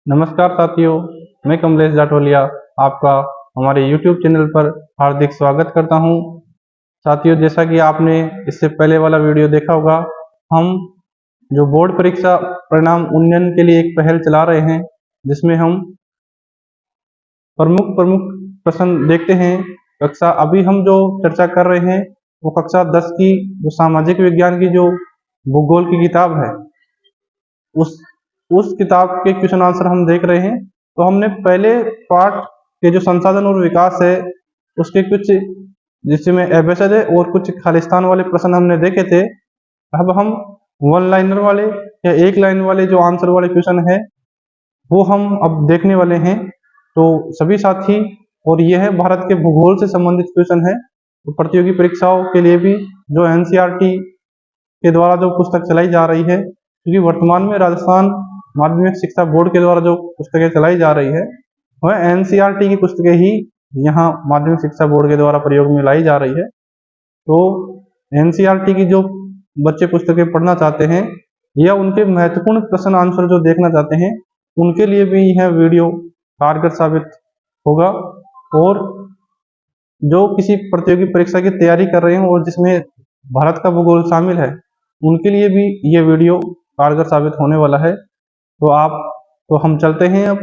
नमस्कार साथियों, मैं कमलेश जाटोलिया आपका हमारे YouTube चैनल पर हार्दिक स्वागत करता हूं। साथियों, जैसा कि आपने इससे पहले वाला वीडियो देखा होगा, हम जो बोर्ड परीक्षा परिणाम उन्नयन के लिए एक पहल चला रहे हैं, जिसमें हम प्रमुख प्रमुख प्रश्न देखते हैं। कक्षा अभी हम जो चर्चा कर रहे हैं वो कक्षा 10 की जो सामाजिक विज्ञान की जो भूगोल की किताब है, उस किताब के क्वेश्चन आंसर हम देख रहे हैं। तो हमने पहले पार्ट के जो संसाधन और विकास है उसके कुछ, जिसमें एबेसड है और कुछ खालिस्तान वाले प्रश्न हमने देखे थे। अब हम वन लाइनर वाले या एक लाइन वाले जो आंसर वाले क्वेश्चन है वो हम अब देखने वाले हैं। तो सभी साथी, और यह है भारत के भूगोल से संबंधित क्वेश्चन है, तो प्रतियोगी परीक्षाओं के लिए भी जो एनसीईआरटी के द्वारा जो पुस्तक चलाई जा रही है, क्योंकि वर्तमान में राजस्थान माध्यमिक शिक्षा बोर्ड के द्वारा जो पुस्तकें चलाई जा रही है वह एनसीईआरटी की पुस्तकें ही यहाँ माध्यमिक शिक्षा बोर्ड के द्वारा प्रयोग में लाई जा रही है। तो एनसीईआरटी की जो बच्चे पुस्तकें पढ़ना चाहते हैं या उनके महत्वपूर्ण प्रश्न आंसर जो देखना चाहते हैं, उनके लिए भी यह वीडियो कारगर साबित होगा। और जो किसी प्रतियोगी परीक्षा की तैयारी कर रहे हैं और जिसमें भारत का भूगोल शामिल है, उनके लिए भी ये वीडियो कारगर साबित होने वाला है। तो हम चलते हैं अब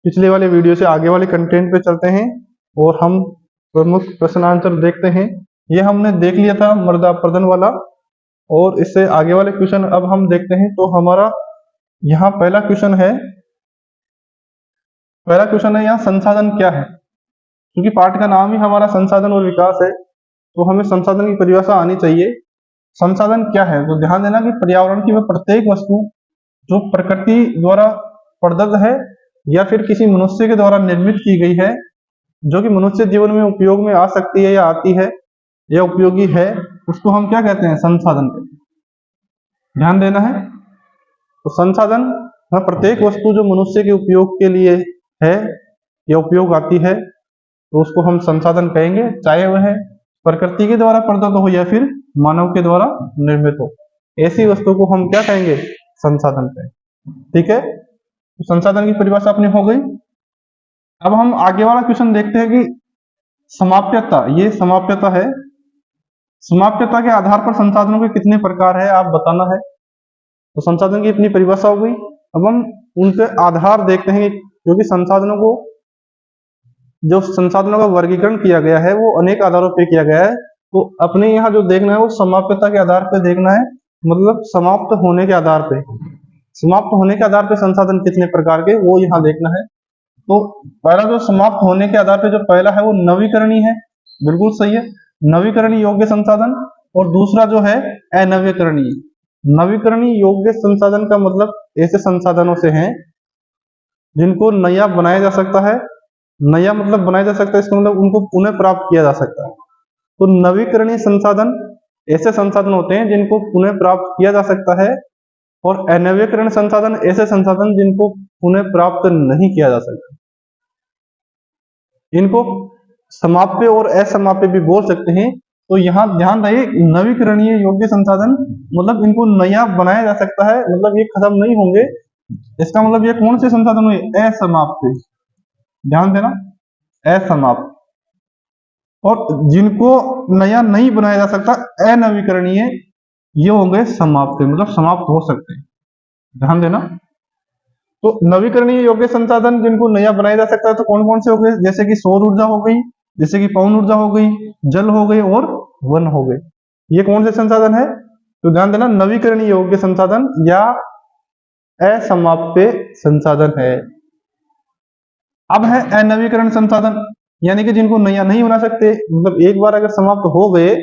पिछले वाले वीडियो से आगे वाले कंटेंट पे चलते हैं और हम प्रमुख प्रश्न आंसर देखते हैं। ये हमने देख लिया था मृदा अपरदन वाला, और इससे आगे वाले क्वेश्चन अब हम देखते हैं। तो हमारा यहाँ पहला क्वेश्चन है यहाँ संसाधन क्या है। क्योंकि पाठ का नाम ही हमारा संसाधन और विकास है, तो हमें संसाधन की परिभाषा आनी चाहिए। संसाधन क्या है, तो ध्यान देना कि पर्यावरण की वह प्रत्येक वस्तु जो प्रकृति द्वारा प्रदत्त है या फिर किसी मनुष्य के द्वारा निर्मित की गई है, जो कि मनुष्य जीवन में उपयोग में आ सकती है या आती है या उपयोगी है, उसको हम क्या कहते हैं, संसाधन कहते हैं। ध्यान देना है। तो संसाधन वह प्रत्येक वस्तु जो मनुष्य के उपयोग के लिए है या उपयोग आती है, तो उसको हम संसाधन कहेंगे, चाहे वह प्रकृति के द्वारा प्रदत्त हो या फिर मानव के द्वारा निर्मित हो। ऐसी वस्तु को हम क्या कहेंगे, संसाधन कहेंगे। ठीक है, तो संसाधन की परिभाषा अपनी हो गई। अब हम आगे वाला क्वेश्चन देखते हैं कि समाप्यता, ये समाप्यता है। समाप्यता के आधार पर संसाधनों के कितने प्रकार है आप बताना है। तो संसाधन की अपनी परिभाषा हो गई। अब हम उनके आधार देखते हैं, क्योंकि जो संसाधनों का वर्गीकरण किया गया है वो अनेक आधारों पर किया गया है। तो अपने यहाँ जो देखना है वो समाप्यता के आधार पर देखना है, मतलब समाप्त होने के आधार पे। समाप्त होने के आधार पे संसाधन कितने प्रकार के, वो यहाँ देखना है। तो पहला जो समाप्त होने के आधार पे जो पहला है वो नवीकरणीय है, बिल्कुल सही है, नवीकरणीय योग्य संसाधन। और दूसरा जो है अनवीकरणीय। नवीकरणीय योग्य संसाधन का मतलब ऐसे संसाधनों से है जिनको नया बनाया जा सकता है। नया मतलब बनाया जा सकता है, इसका मतलब उनको पुनः प्राप्त किया जा सकता है। तो नवीकरणीय संसाधन ऐसे संसाधन होते हैं जिनको पुनः प्राप्त किया जा सकता है, और अनवीकरण संसाधन ऐसे संसाधन जिनको पुनः प्राप्त नहीं किया जा सकता। इनको समाप्य और असमाप्य भी बोल सकते हैं। तो यहाँ ध्यान रहे, नवीकरणीय योग्य संसाधन मतलब इनको नया बनाया जा सकता है, मतलब ये खत्म नहीं होंगे। इसका मतलब ये कौन से संसाधन हुए, असमाप्य। ध्यान देना, असमाप्त। और जिनको नया नहीं बनाया जा सकता, अनवीकरणीय, ये होंगे समाप्त, मतलब समाप्त हो सकते हैं। ध्यान देना। तो नवीकरणीय योग्य संसाधन जिनको नया बनाया जा सकता है तो कौन कौन से हो गए, जैसे कि सौर ऊर्जा हो गई, जैसे कि पवन ऊर्जा हो गई, जल हो गई और वन हो गए। ये कौन से संसाधन है, तो ध्यान देना, नवीकरणीय योग्य संसाधन या असमाप्य संसाधन है। अब है अनवीकरण संसाधन, यानी कि जिनको नया नहीं बना सकते, मतलब एक बार अगर समाप्त हो गए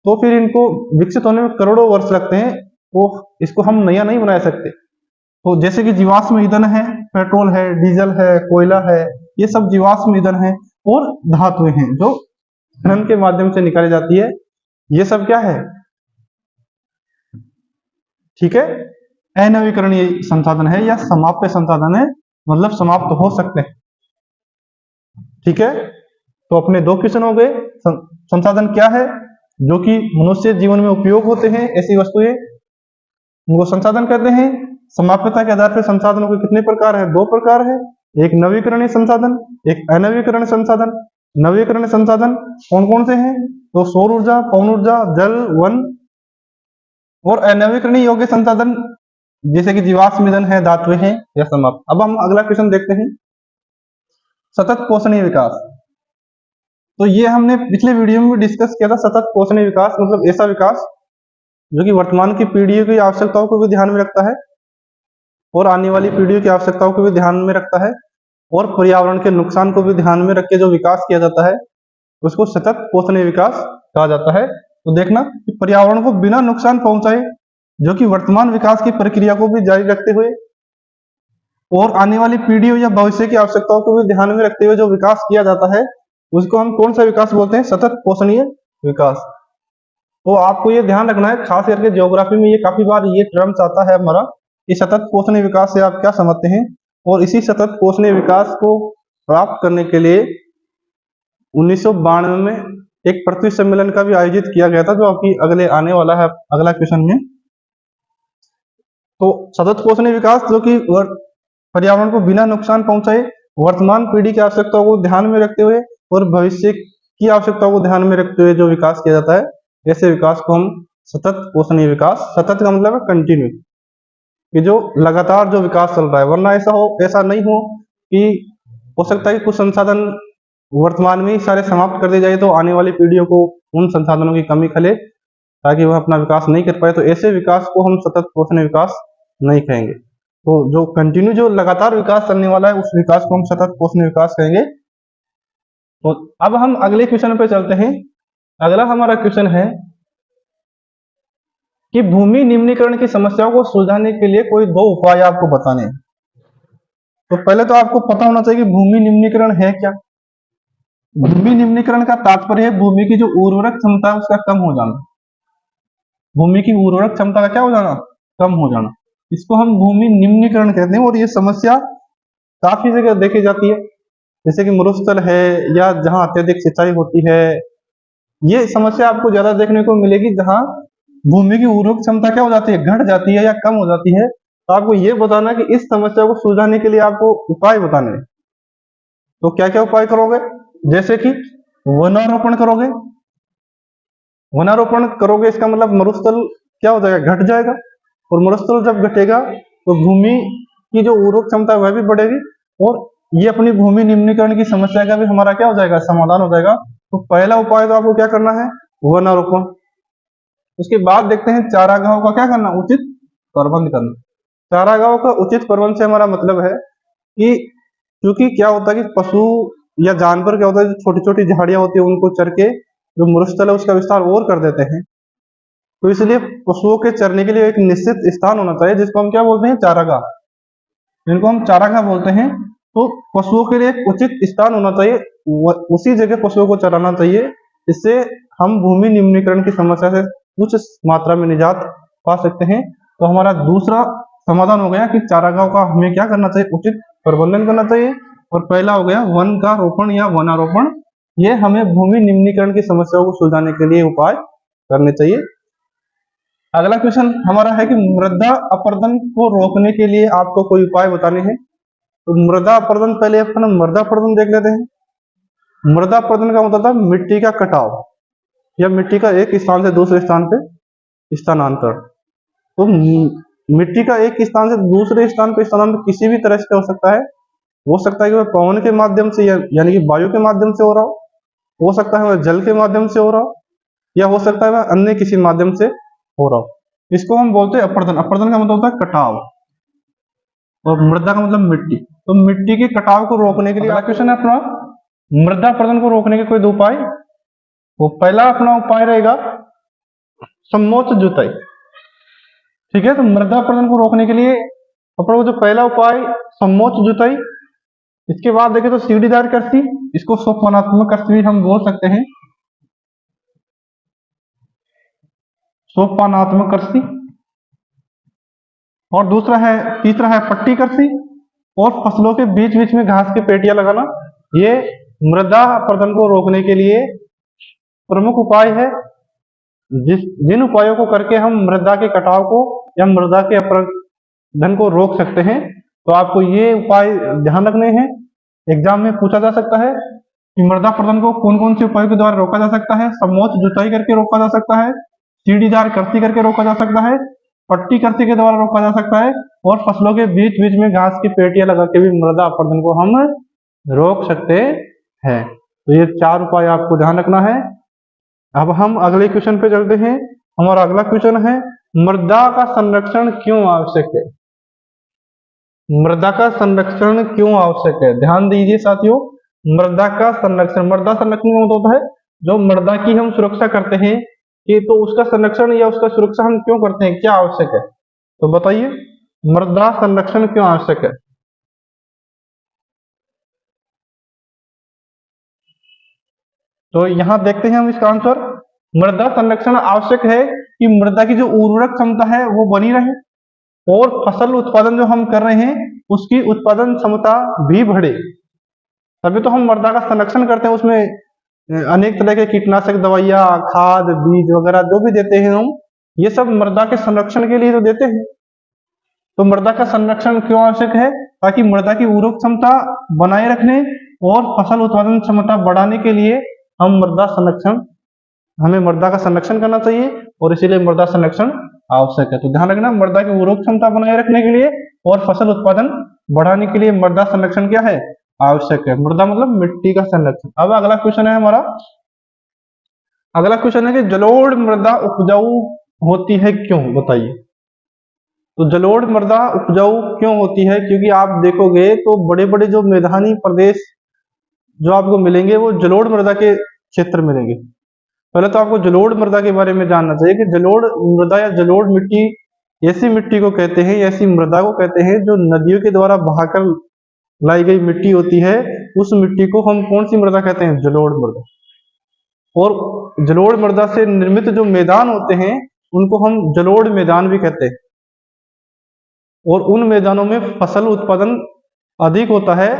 तो फिर इनको विकसित होने में करोड़ों वर्ष लगते हैं, तो इसको हम नया नहीं बना सकते। तो जैसे कि जीवाश्म ईंधन है, पेट्रोल है, डीजल है, कोयला है, ये सब जीवाश्म ईंधन है। और धातुएं हैं जो खनन के माध्यम से निकाली जाती है, ये सब क्या है, ठीक है, अनवीकरणीय संसाधन है या समाप्य संसाधन है, मतलब समाप्त हो सकते हैं। ठीक है, तो अपने दो क्वेश्चन हो गए। संसाधन क्या है, जो कि मनुष्य जीवन में उपयोग होते हैं, ऐसी वस्तुएं, उनको संसाधन कहते हैं। समाप्यता के आधार पर संसाधनों के कितने प्रकार है? 2 प्रकार है, एक नवीकरणीय संसाधन, एक अनवीकरणीय संसाधन। नवीकरणीय संसाधन कौन कौन से हैं? तो सौर ऊर्जा, पवन ऊर्जा, जल, वन। और अनवीकरणीय योग्य संसाधन जैसे कि जीवाश्म ईंधन है, धातुएं हैं या समाप्त। अब हम अगला क्वेश्चन देखते हैं, सतत पोषणीय विकास। तो ये हमने पिछले वीडियो में भी डिस्कस किया था। सतत पोषणीय विकास मतलब ऐसा विकास जो कि वर्तमान की पीढ़ियों की आवश्यकताओं को भी ध्यान में रखता है और आने वाली पीढ़ियों की आवश्यकताओं को भी ध्यान में रखता है और पर्यावरण के नुकसान को भी ध्यान में रख के जो विकास किया जाता है उसको सतत पोषणीय विकास कहा जाता है। तो देखना कि पर्यावरण को बिना नुकसान पहुंचाए, जो कि वर्तमान विकास की प्रक्रिया को भी जारी रखते हुए और आने वाली पीढ़ियों या भविष्य की आवश्यकताओं को भी ध्यान में रखते हुए जो विकास किया जाता है उसको हम कौन सा विकास बोलते हैं? सतत पोषणीय विकास। तो आपको ये ध्यान रखना है, खास करके ज्योग्राफी में ये काफी बार ये टर्म्स आता है हमारा कि सतत पोषणीय विकास से आप क्या समझते हैं। और इसी सतत पोषणीय विकास को प्राप्त करने के लिए 1992 में एक पृथ्वी सम्मेलन का भी आयोजित किया गया था, जो अभी अगले आने वाला है अगला क्वेश्चन में। तो सतत पोषणीय विकास जो कि पर्यावरण को बिना नुकसान पहुंचाए, वर्तमान पीढ़ी की आवश्यकताओं को ध्यान में रखते हुए और भविष्य की आवश्यकताओं को ध्यान में रखते हुए जो विकास किया जाता है, ऐसे विकास को हम सतत पोषणीय विकास, सतत का मतलब है कंटिन्यू, कि जो लगातार जो विकास चल रहा है। वरना ऐसा नहीं हो कि हो सकता है कि कुछ संसाधन वर्तमान में ही सारे समाप्त कर दिए जाए तो आने वाली पीढ़ियों को उन संसाधनों की कमी खले ताकि वह अपना विकास नहीं कर पाए। तो ऐसे विकास को हम सतत पोषणीय विकास नहीं कहेंगे। तो जो कंटिन्यू, जो लगातार विकास चलने वाला है, उस विकास को हम सतत पोषणीय विकास कहेंगे। तो अब हम अगले क्वेश्चन पे चलते हैं। अगला हमारा क्वेश्चन है कि भूमि निम्नीकरण की समस्याओं को सुलझाने के लिए कोई 2 उपाय आपको बताने हैं। तो पहले तो आपको पता होना चाहिए कि भूमि निम्नीकरण है क्या। भूमि निम्नीकरण का तात्पर्य है भूमि की जो उर्वरक क्षमता है उसका कम हो जाना। भूमि की उर्वरक क्षमता का क्या हो जाना? कम हो जाना। इसको हम भूमि निम्नीकरण कहते हैं। और ये समस्या काफी जगह देखी जाती है, जैसे कि मरुस्थल है या जहां अत्यधिक सिंचाई होती है। ये समस्या आपको ज्यादा देखने को मिलेगी जहां भूमि की उर्वरक क्षमता क्या हो जाती है? घट जाती है या कम हो जाती है। तो आपको ये बताना कि इस समस्या को सुलझाने के लिए आपको उपाय बताने हैं। तो क्या क्या उपाय करोगे? जैसे कि वनारोपण करोगे। वनारोपण करोगे इसका मतलब मरुस्थल क्या हो जाएगा? घट जाएगा। और मरुस्थल जब घटेगा तो भूमि की जो उर्वरक क्षमता है वह भी बढ़ेगी और ये अपनी भूमि निम्नीकरण की समस्या का भी हमारा क्या हो जाएगा? समाधान हो जाएगा। तो पहला उपाय तो आपको क्या करना है? वनारोपण। उसके बाद देखते हैं चारागाहों का क्या करना? उचित प्रबंध करना। चारागाहों का उचित प्रबंध से हमारा मतलब है कि क्योंकि क्या होता है कि पशु या जानवर क्या होता है, छोटी छोटी झाड़ियां होती है उनको चर के जो मरुस्थल है उसका विस्तार और कर देते हैं। तो इसलिए पशुओं के चरने के लिए एक निश्चित स्थान होना चाहिए जिसको हम क्या बोलते हैं? चारागाह। जिनको हम चारागाह बोलते हैं। तो पशुओं के लिए एक उचित स्थान होना चाहिए, उसी जगह पशुओं को चराना चाहिए। इससे हम भूमि निम्नीकरण की समस्या से कुछ मात्रा में निजात पा सकते हैं। तो हमारा दूसरा समाधान हो गया कि चारागाह का हमें क्या करना चाहिए? उचित प्रबंधन करना चाहिए। और पहला हो गया वन का रोपण या वनारोपण। ये हमें भूमि निम्नीकरण की समस्याओं को सुलझाने के लिए उपाय करने चाहिए। अगला क्वेश्चन हमारा है कि मृदा अपरदन को रोकने के लिए आपको कोई उपाय बताने हैं। तो मृदा अपरदन, पहले अपना मृदा अपरदन देख लेते हैं। मृदा अपरदन का मतलब था मिट्टी का कटाव या मिट्टी का एक स्थान से दूसरे स्थान पे स्थानांतरण। तो मिट्टी का एक स्थान से दूसरे स्थान पे स्थानांतरण किसी भी तरह से हो सकता है। हो सकता है कि वह पवन के माध्यम से यानी कि वायु के माध्यम से हो रहा हो सकता है वह जल के माध्यम से हो रहा हो, या हो सकता है वह अन्य किसी माध्यम से हो रहा हो। इसको हम बोलते हैं अपर्दन। अपर्दन का मतलब होता है कटाव और मृदा का मतलब मिट्टी। तो मिट्टी के कटाव को रोकने के लिए अगला क्वेश्चन है अपना मृदा अपरदन को रोकने के कोई 2 उपाय। वो पहला अपना उपाय रहेगा समोच्च जुताई। ठीक है, तो मृदा अपरदन को रोकने के लिए अपना जो पहला उपाय समोच्च जुताई। इसके बाद देखें तो सीढ़ीदार कृषि, इसको सोपानात्मक कृषि भी हम बोल सकते हैं। सोपानात्मक कृषि। और तीसरा है पट्टी कृषि और फसलों के बीच बीच में घास की पेटियां लगाना। ये मृदा अपरदन को रोकने के लिए प्रमुख उपाय है, जिन उपायों को करके हम मृदा के कटाव को या मृदा के धन को रोक सकते हैं। तो आपको ये उपाय ध्यान रखने हैं। एग्जाम में पूछा जा सकता है कि मृदा अपरदन को कौन कौन से उपायों के द्वारा रोका जा सकता है। समोच्च जुताई करके रोका जा सकता है, सीढ़ीदार कृषि करके रोका जा सकता है, पट्टी कृषि के द्वारा रोका जा सकता है, और फसलों के बीच बीच में घास की पेटियां लगा के भी मृदा अपरदन को हम रोक सकते हैं। तो ये 4 उपाय आपको ध्यान रखना है। अब हम अगले क्वेश्चन पे चलते हैं। हमारा अगला क्वेश्चन है, मृदा का संरक्षण क्यों आवश्यक है? मृदा का संरक्षण क्यों आवश्यक है? ध्यान दीजिए साथियों, मृदा का संरक्षण का मतलब होता है जो मृदा की हम सुरक्षा करते हैं, कि तो उसका संरक्षण या उसका सुरक्षा हम क्यों करते हैं, क्या आवश्यक है? तो बताइए, मृदा संरक्षण क्यों आवश्यक है? तो यहाँ देखते हैं हम इसका आंसर। मृदा संरक्षण आवश्यक है कि मृदा की जो उर्वरक क्षमता है वो बनी रहे, और फसल उत्पादन जो हम कर रहे हैं उसकी उत्पादन क्षमता भी बढ़े। तभी तो हम मृदा का संरक्षण करते हैं। उसमें अनेक तरह के कीटनाशक दवाइयाँ, खाद, बीज वगैरह जो भी देते हैं हम, ये सब मृदा के संरक्षण के लिए तो देते हैं। तो मृदा का संरक्षण क्यों आवश्यक है? ताकि मृदा की उर्वरक क्षमता बनाए रखने और फसल उत्पादन क्षमता बढ़ाने के लिए हमें मृदा का संरक्षण करना चाहिए, और इसीलिए मृदा संरक्षण आवश्यक है। तो ध्यान रखना, मृदा की उर्वरक क्षमता बनाए रखने के लिए और फसल उत्पादन बढ़ाने के लिए मृदा संरक्षण क्या है? आवश्यक है। मृदा मतलब मिट्टी का संरक्षण। अब अगला क्वेश्चन है हमारा, अगला क्वेश्चन है कि जलोढ़ मृदा उपजाऊ होती है क्यों? बताइए। तो जलोढ़ मृदा उपजाऊ क्यों होती है? क्योंकि आप देखोगे तो बड़े बड़े जो मैदानी प्रदेश जो आपको मिलेंगे वो जलोढ़ मृदा के क्षेत्र मिलेंगे। पहले तो आपको जलोढ़ मृदा के बारे में जानना चाहिए कि जलोढ़ मृदा या जलोढ़ मिट्टी ऐसी मिट्टी को कहते हैं, ऐसी मृदा को कहते हैं जो नदियों के द्वारा बहाकर लाई गई मिट्टी होती है। उस मिट्टी को हम कौन सी मृदा कहते हैं? जलोढ़ मृदा। और जलोढ़ मृदा से निर्मित जो मैदान होते हैं उनको हम जलोढ़ मैदान भी कहते हैं, और उन मैदानों में फसल उत्पादन अधिक होता है,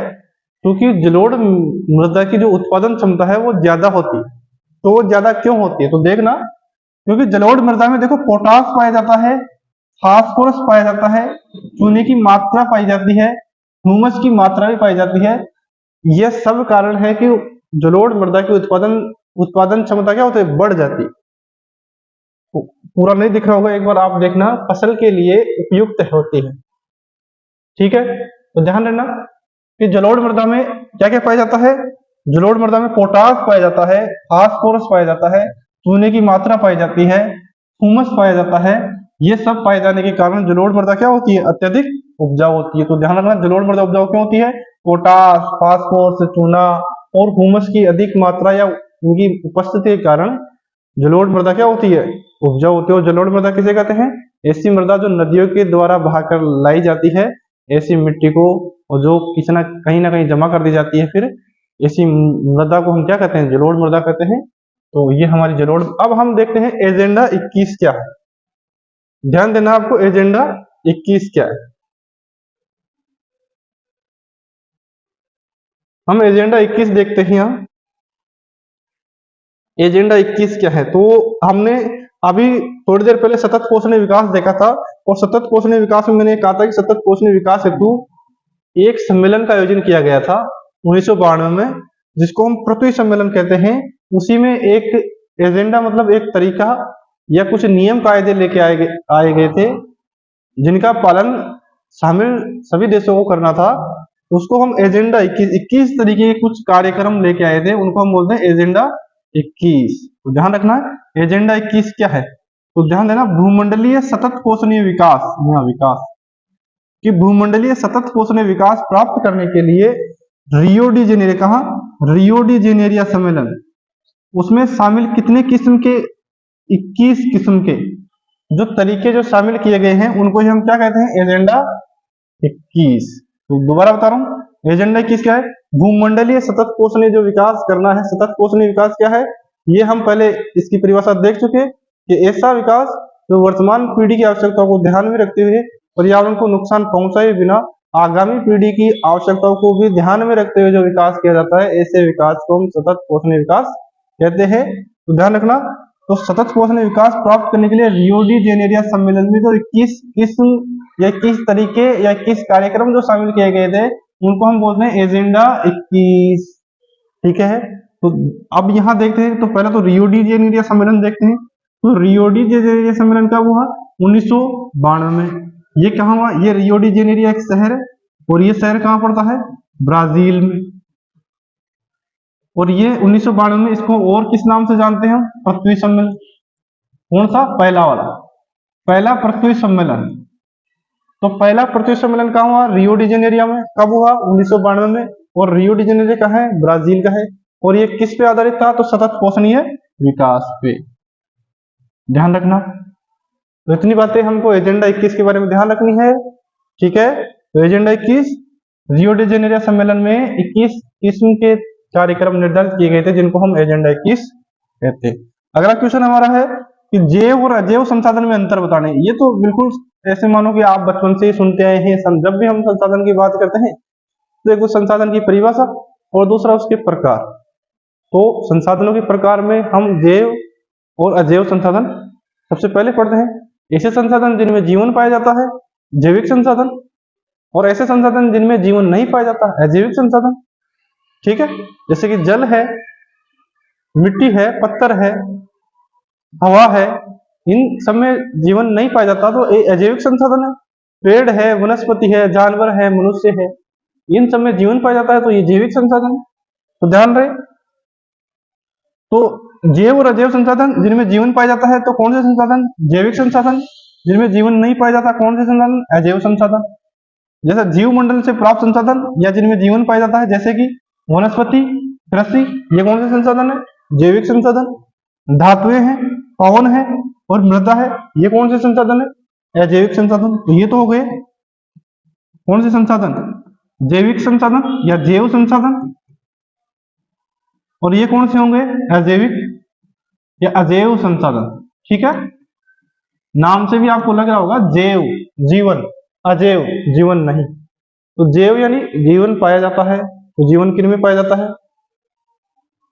क्योंकि जलोढ़ मृदा की जो उत्पादन क्षमता है वो ज्यादा होती है। तो वो ज्यादा क्यों होती है? तो देखना, क्योंकि जलोढ़ मृदा में देखो पोटास पाया जाता है, फास्फोरस पाया जाता है, चूने की मात्रा पाई जाती है, ह्यूमस की मात्रा भी पाई जाती है। यह सब कारण है कि जलोढ़ मृदा की उत्पादन क्षमता क्या होती है? बढ़ जाती है। पूरा नहीं दिख रहा होगा, एक बार आप देखना, फसल के लिए उपयुक्त होती है। ठीक है, तो ध्यान रखना कि जलोढ़ मृदा में क्या क्या पाया जाता है? जलोढ़ मृदा में पोटास पाया जाता है, फास्फोरस पाया जाता है, चूने की मात्रा पाई जाती है, ह्यूमस पाया जाता है। ये सब पाए जाने के कारण जलोढ़ मृदा क्या होती है? अत्यधिक उपजाऊ होती है। तो ध्यान रखना, जलोढ़ मृदा उपजाऊ क्यों होती है? पोटास, फास्फोरस, चूना और ह्यूमस की अधिक मात्रा या इनकी उपस्थिति के कारण जलोढ़ मृदा क्या होती है? उपजाऊ होती है। और जलोढ़ मृदा किसे कहते हैं? ऐसी मृदा जो नदियों के द्वारा बहाकर लाई जाती है, ऐसी मिट्टी को, और जो किसी ना कहीं जमा कर दी जाती है, फिर ऐसी मृदा को हम क्या कहते हैं? जलोढ़ मृदा कहते हैं। तो ये हमारी जलोढ़। अब हम देखते हैं एजेंडा 21 क्या है। ध्यान देना आपको, एजेंडा 21 क्या है। हम एजेंडा 21 देखते हैं यहाँ। एजेंडा 21 क्या है? तो हमने अभी थोड़ी देर पहले सतत पोषण विकास देखा था, और सतत पोषण विकास में मैंने कहा था कि सतत पोषण विकास हेतु एक सम्मेलन का आयोजन किया गया था 1992 में, जिसको हम पृथ्वी सम्मेलन कहते हैं। उसी में एक एजेंडा मतलब एक तरीका या कुछ नियम कायदे लेके आए गए थे, जिनका पालन शामिल सभी देशों को करना था। उसको हम एजेंडा 21 तरीके के कुछ कार्यक्रम लेके आए थे, उनको हम बोलते हैं एजेंडा 21। तो ध्यान रखना, एजेंडा 21 क्या है? तो ध्यान देना, भूमंडलीय सतत पोषणीय विकास, विकास कि भूमंडलीय सतत पोषणीय विकास प्राप्त करने के लिए रियो डी जेनेरिया, कहा? रियो डी जेनेरिया सम्मेलन, उसमें शामिल कितने किस्म के? 21 किस्म के जो तरीके जो शामिल किए गए हैं उनको ही हम क्या कहते हैं? एजेंडा 21। तो दोबारा बता रहा हूं, एजेंडा 21 क्या है? भूमंडलीय सतत पोषणीय जो विकास करना है। सतत पोषणीय विकास क्या है? ये हम पहले इसकी परिभाषा देख चुके कि ऐसा विकास जो वर्तमान पीढ़ी की आवश्यकताओं को ध्यान में रखते हुए पर्यावरण को नुकसान पहुंचाए बिना आगामी पीढ़ी की आवश्यकताओं को भी ध्यान में रखते हुए जो विकास किया जाता है, ऐसे विकास को हम सतत पोषणीय विकास कहते हैं। तो ध्यान रखना, तो सतत पोषण विकास प्राप्त करने के लिए रियो डी जेनेरिया सम्मेलन में जो 21 किस्म या 21 तरीके या 21 कार्यक्रम जो शामिल किए गए थे उनको हम बोलते हैं एजेंडा 21। ठीक है, तो अब यहाँ देखते हैं, तो पहले तो रियो डी जेनेरिया सम्मेलन देखते हैं। तो रियो डी जेनेरिया सम्मेलन कब हुआ? 1992 में। ये कहाँ हुआ? ये रियो डी जेनेरिया एक शहर है, और ये शहर कहाँ पड़ता है? ब्राजील में। और ये 1992 में, इसको और किस नाम से जानते हैं हम? पृथ्वी सम्मेलन। कौन सा? पहला वाला, पहला पृथ्वी सम्मेलन। तो पहला पृथ्वी सम्मेलन कहाँ हुआ? रियो डी जेनेरिया में। कब हुआ? 1992 में। और रियो डी जेनेरिया का है? ब्राजील का है। और ये किस पे आधारित था? तो सतत पोषणीय विकास पे। ध्यान रखना, तो इतनी बातें हमको एजेंडा 21 के बारे में ध्यान रखनी है। ठीक है, तो एजेंडा 21 रियो डी जेनेरिया सम्मेलन में 21 किस्म के कार्यक्रम निर्धारित किए गए थे, जिनको हम एजेंडा 21 कहते हैं। अगला क्वेश्चन हमारा है कि जैव और अजैव संसाधन में अंतर बताने। ये तो बिल्कुल ऐसे मानो कि आप बचपन से ही सुनते आए हैं। जब भी हम संसाधन की बात करते हैं तो एक संसाधन की परिभाषा और दूसरा उसके प्रकार। तो संसाधनों के प्रकार में हम जैव और अजैव संसाधन सबसे पहले पढ़ते हैं। ऐसे संसाधन जिनमें जीवन पाया जाता है, जैविक संसाधन, और ऐसे संसाधन जिनमें जीवन नहीं पाया जाता, अजैविक संसाधन। ठीक है, जैसे कि जल है, मिट्टी है, पत्थर है, हवा है, इन सब में जीवन नहीं पाया जाता तो ये अजैविक संसाधन है। पेड़ है, वनस्पति है, जानवर है, मनुष्य है, इन सब में जीवन पाया जाता है तो ये जैविक संसाधन है। तो ध्यान रहे, तो जैव और अजैव संसाधन जिनमें जीवन पाया जाता है तो कौन से संसाधन? जैविक संसाधन। जिनमें जीवन नहीं पाया जाता कौन से संसाधन? अजैव संसाधन। जैसे जीव मंडल से प्राप्त संसाधन या जिनमें जीवन पाया जाता है, जैसे कि वनस्पति, कृषि, ये कौन से संसाधन है? जैविक संसाधन। धातुएं हैं, पवन है और मृदा है, ये कौन से संसाधन है? अजैविक संसाधन। तो ये तो हो गए कौन से संसाधन? जैविक संसाधन या जैव संसाधन। और ये कौन से होंगे? अजैविक या अजैव संसाधन। ठीक है, नाम से भी आपको लग रहा होगा जैव जीवन, अजैव जीवन नहीं। तो जैव यानी जीवन पाया जाता है। तो जीवन किन में पाया जाता है?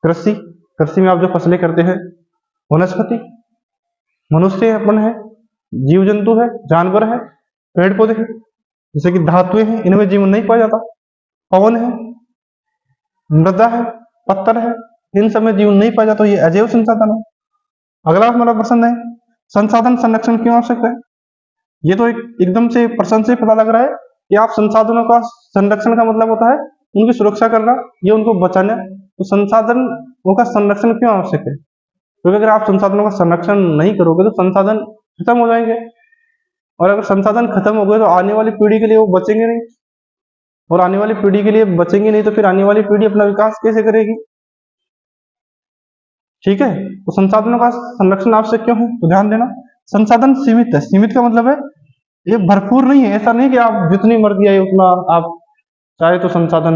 कृषि, कृषि में आप जो फसलें करते हैं। वनस्पति, मनुष्य अपन है, जीव जंतु है, जानवर है, पेड़ पौधे हैं। जैसे कि धातुएं हैं, इनमें जीवन नहीं पाया जाता। पवन है, मृदा है, पत्थर है, इन सब में जीवन नहीं पाया जाता, ये अजैव संसाधन है। अगला हमारा प्रश्न है, संसाधन संरक्षण क्यों आवश्यक है? ये तो एकदम से प्रश्न से पता लग रहा है कि आप संसाधनों का संरक्षण का मतलब होता है उनकी सुरक्षा करना, ये उनको बचाना। तो संसाधनों का संरक्षण क्यों आवश्यक है? क्योंकि अगर आप संसाधनों का संरक्षण नहीं करोगे तो संसाधन खत्म हो जाएंगे, और अगर संसाधन खत्म हो गए तो आने वाली पीढ़ी के लिए वो बचेंगे नहीं, और आने वाली पीढ़ी के लिए बचेंगे नहीं तो फिर आने वाली पीढ़ी अपना विकास कैसे करेगी? ठीक है, तो संसाधनों का संरक्षण आवश्यक क्यों है? तो ध्यान देना, संसाधन सीमित है। सीमित का मतलब है ये भरपूर नहीं है। ऐसा नहीं कि आप जितनी मर्जी आए उतना आप चाहे तो संसाधन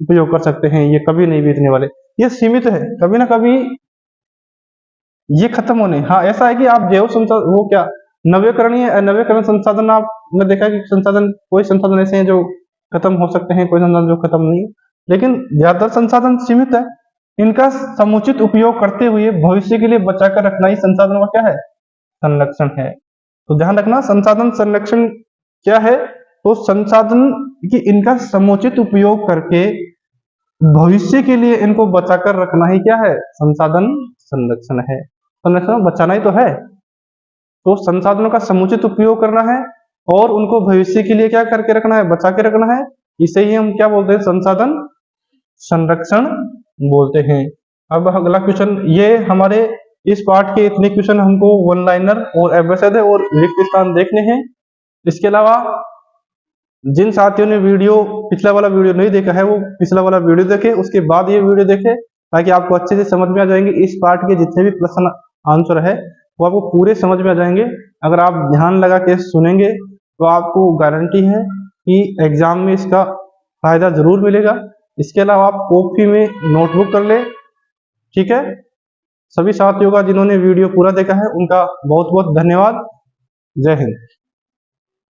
उपयोग कर सकते हैं, ये कभी नहीं बीतने वाले। ये सीमित है, कभी ना कभी ये खत्म होने। हाँ, ऐसा है कि आप जैव संसाधन, वो क्या नवीकरणीय अनवीकरण संसाधन, आपने देखा कि संसाधन, कोई संसाधन ऐसे हैं जो खत्म हो सकते हैं, कोई संसाधन जो खत्म नहीं, लेकिन ज्यादातर संसाधन सीमित है। इनका समुचित उपयोग करते हुए भविष्य के लिए बचाकर रखना ही संसाधनों का क्या है? संरक्षण है। तो ध्यान रखना, संसाधन संरक्षण क्या है? तो संसाधन की इनका समुचित उपयोग करके भविष्य के लिए इनको बचाकर रखना ही क्या है? संसाधन संरक्षण है। संरक्षण बचाना ही तो है। तो संसाधनों का समुचित उपयोग करना है और उनको भविष्य के लिए क्या करके रखना है? बचा के रखना है। इसे ही हम क्या बोलते हैं? संसाधन संरक्षण बोलते हैं। अब अगला क्वेश्चन, ये हमारे इस पार्ट के इतने क्वेश्चन हमको वन लाइनर और एब्सेड और रिक्त स्थान देखने हैं। इसके अलावा जिन साथियों ने पिछला वाला वीडियो नहीं देखा है वो पिछला वाला वीडियो देखे, उसके बाद ये वीडियो देखे, ताकि आपको अच्छे से समझ में आ जाएंगे। इस पार्ट के जितने भी प्रश्न आंसर है वो आपको पूरे समझ में आ जाएंगे। अगर आप ध्यान लगा के सुनेंगे तो आपको गारंटी है कि एग्जाम में इसका फायदा जरूर मिलेगा। इसके अलावा आप कॉपी में नोटबुक कर ले। ठीक है, सभी साथियों का जिन्होंने वीडियो पूरा देखा है उनका बहुत बहुत धन्यवाद। जय हिंद।